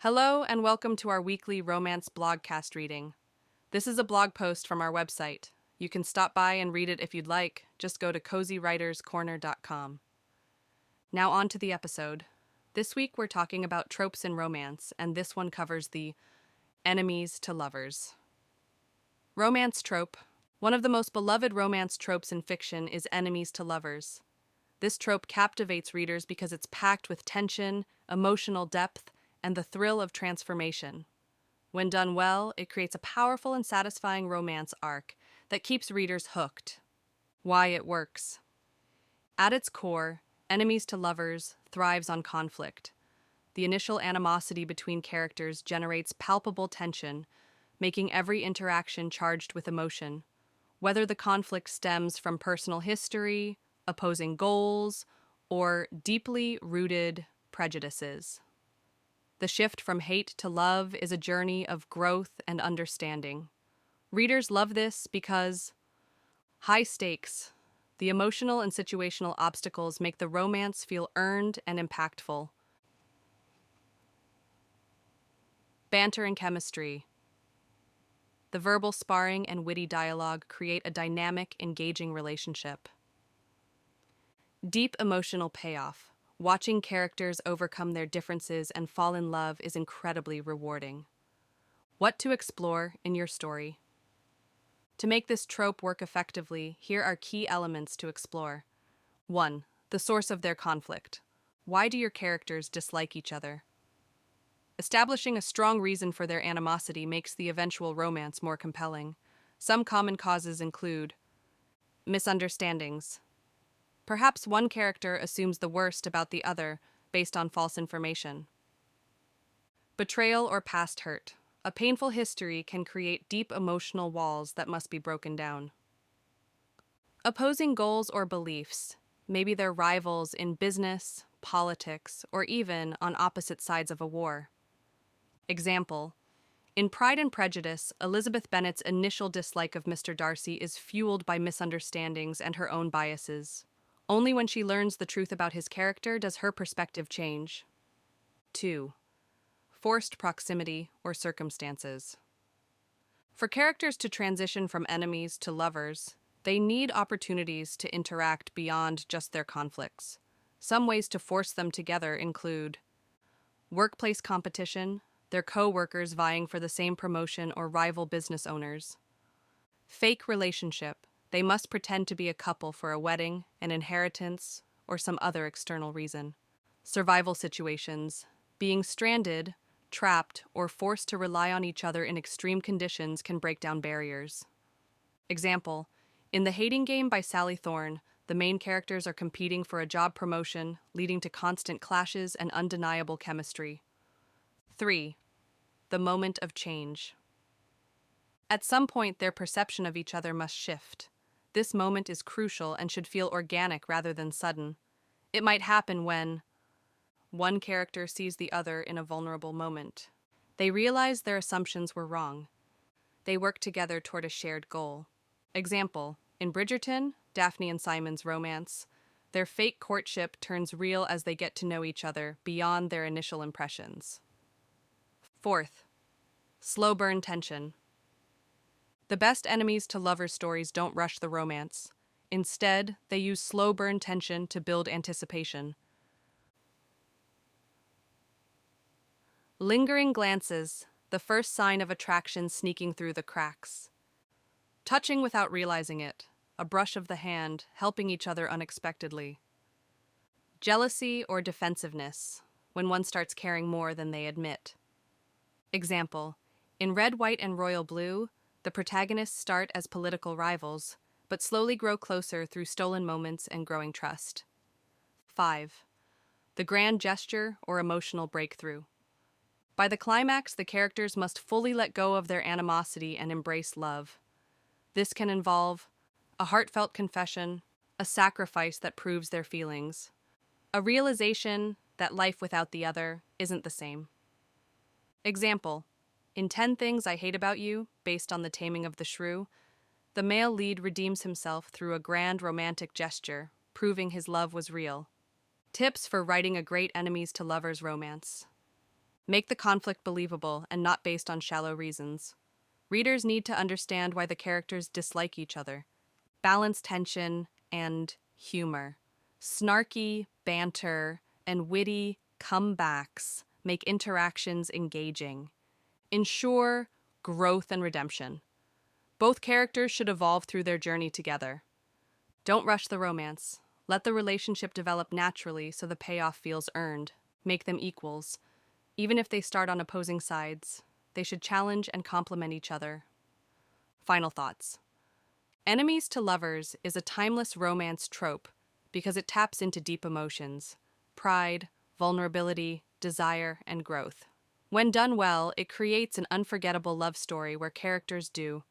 Hello and welcome to our weekly romance blogcast reading. This is a blog post from our website. You can stop by and read it if you'd like. Just go to cozywriterscorner.com. Now on to the episode. This week we're talking about tropes in romance, and this one covers the enemies to lovers. Romance trope. One of the most beloved romance tropes in fiction is enemies to lovers. This trope captivates readers because it's packed with tension, emotional depth, and the thrill of transformation. When done well, it creates a powerful and satisfying romance arc that keeps readers hooked. Why it works. At its core, enemies to lovers thrives on conflict. The initial animosity between characters generates palpable tension, making every interaction charged with emotion. Whether the conflict stems from personal history, opposing goals, or deeply rooted prejudices. The shift from hate to love is a journey of growth and understanding. Readers love this because high stakes. The emotional and situational obstacles make the romance feel earned and impactful. Banter and chemistry. The verbal sparring and witty dialogue create a dynamic, engaging relationship. Deep emotional payoff. Watching characters overcome their differences and fall in love is incredibly rewarding. What to explore in your story? To make this trope work effectively, here are key elements to explore. 1. The source of their conflict. Why do your characters dislike each other? Establishing a strong reason for their animosity makes the eventual romance more compelling. Some common causes include misunderstandings. Perhaps one character assumes the worst about the other based on false information. Betrayal or past hurt. A painful history can create deep emotional walls that must be broken down. Opposing goals or beliefs. Maybe they're rivals in business, politics, or even on opposite sides of a war. Example: in Pride and Prejudice, Elizabeth Bennet's initial dislike of Mr. Darcy is fueled by misunderstandings and her own biases. Only when she learns the truth about his character does her perspective change. 2. Forced proximity or circumstances. For characters to transition from enemies to lovers, they need opportunities to interact beyond just their conflicts. Some ways to force them together include workplace competition, their co-workers vying for the same promotion or rival business owners. Fake relationship. They must pretend to be a couple for a wedding, an inheritance, or some other external reason. Survival situations. Being stranded, trapped, or forced to rely on each other in extreme conditions can break down barriers. Example: in The Hating Game by Sally Thorne, the main characters are competing for a job promotion, leading to constant clashes and undeniable chemistry. 3. The moment of change. At some point, their perception of each other must shift. This moment is crucial and should feel organic rather than sudden. It might happen when one character sees the other in a vulnerable moment. They realize their assumptions were wrong. They work together toward a shared goal. Example: in Bridgerton, Daphne and Simon's romance, their fake courtship turns real as they get to know each other beyond their initial impressions. 4th, slow burn tension. The best enemies to lovers stories don't rush the romance. Instead, they use slow burn tension to build anticipation. Lingering glances, the first sign of attraction sneaking through the cracks. Touching without realizing it, a brush of the hand, helping each other unexpectedly. Jealousy or defensiveness, when one starts caring more than they admit. Example: in Red, White, and Royal Blue, the protagonists start as political rivals, but slowly grow closer through stolen moments and growing trust. 5. The grand gesture or emotional breakthrough. By the climax, the characters must fully let go of their animosity and embrace love. This can involve a heartfelt confession, a sacrifice that proves their feelings, a realization that life without the other isn't the same. Example: in 10 Things I Hate About You, based on The Taming of the Shrew, the male lead redeems himself through a grand romantic gesture, proving his love was real. Tips for writing a great enemies to lovers romance. Make the conflict believable and not based on shallow reasons. Readers need to understand why the characters dislike each other. Balance tension and humor. Snarky banter and witty comebacks make interactions engaging. Ensure growth and redemption. Both characters should evolve through their journey together. Don't rush the romance. Let the relationship develop naturally so the payoff feels earned. Make them equals. Even if they start on opposing sides, they should challenge and complement each other. Final thoughts. Enemies to Lovers is a timeless romance trope because it taps into deep emotions: pride, vulnerability, desire, and growth. When done well, it creates an unforgettable love story where characters do